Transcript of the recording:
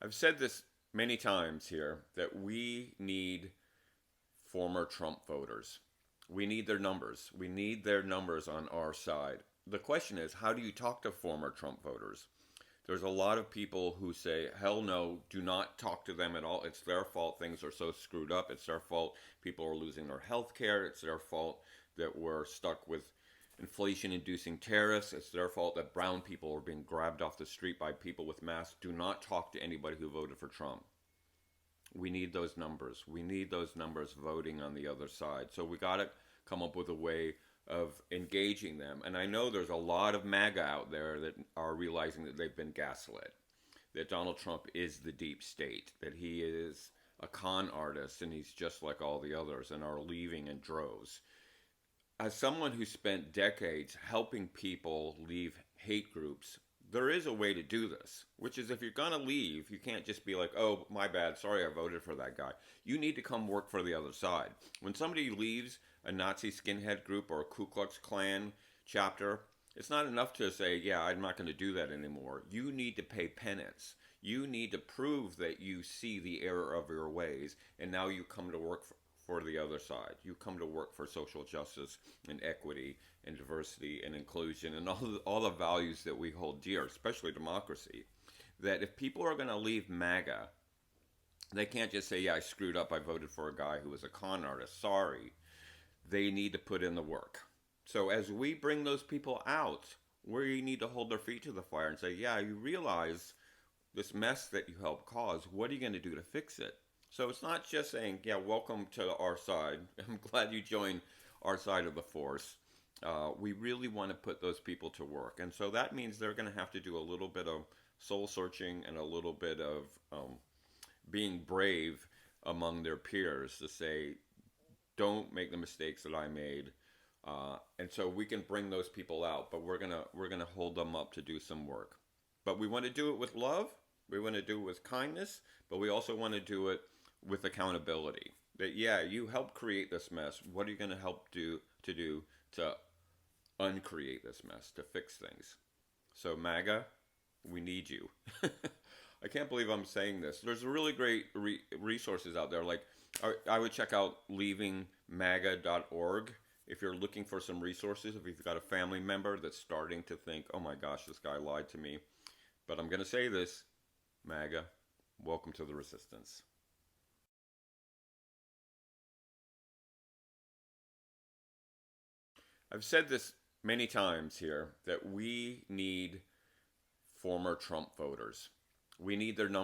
I've said this many times here that we need former Trump voters. We need their numbers. We need their numbers on our side. The question is, how do you talk to former Trump voters? There's a lot of people who say, hell no, do not talk to them at all. It's their fault things are so screwed up. It's their fault people are losing their health care. It's their fault that we're stuck with inflation inducing tariffs. It's their fault that brown people are being grabbed off the street by people with masks. Do not talk to anybody who voted for Trump. We need those numbers. We need those numbers voting on the other side. So we got to come up with a way of engaging them. And I know there's a lot of MAGA out there that are realizing that they've been gaslit, that Donald Trump is the deep state, that he is a con artist and he's just like all the others and are leaving in droves. As someone who spent decades helping people leave hate groups, there is a way to do this, which is if you're going to leave, you can't just be like, oh, my bad, sorry, I voted for that guy. You need to come work for the other side. When somebody leaves a Nazi skinhead group or a Ku Klux Klan chapter, it's not enough to say, yeah, I'm not going to do that anymore. You need to pay penance. You need to prove that you see the error of your ways, and now you come to work for the other side. You come to work for social justice and equity and diversity and inclusion and all the values that we hold dear, especially democracy. That if people are going to leave MAGA, they can't just say, yeah, I screwed up. I voted for a guy who was a con artist. Sorry. They need to put in the work. So as we bring those people out, we need to hold their feet to the fire and say, yeah, you realize this mess that you helped cause. What are you going to do to fix it? So it's not just saying, yeah, welcome to our side. I'm glad you joined our side of the force. We really want to put those people to work. And so that means they're going to have to do a little bit of soul searching and a little bit of being brave among their peers to say, don't make the mistakes that I made. And so we can bring those people out, but we're gonna hold them up to do some work. But we want to do it with love. We want to do it with kindness, but we also want to do it with accountability. That yeah, you helped create this mess. What are you going to help do to uncreate this mess, to fix things? So MAGA, we need you. I can't believe I'm saying this. There's really great resources out there. Like I would check out leavingmaga.org if you're looking for some resources. If you've got a family member that's starting to think, "Oh my gosh, this guy lied to me," but I'm going to say this, MAGA, welcome to the resistance. I've said this many times here that we need former Trump voters. We need their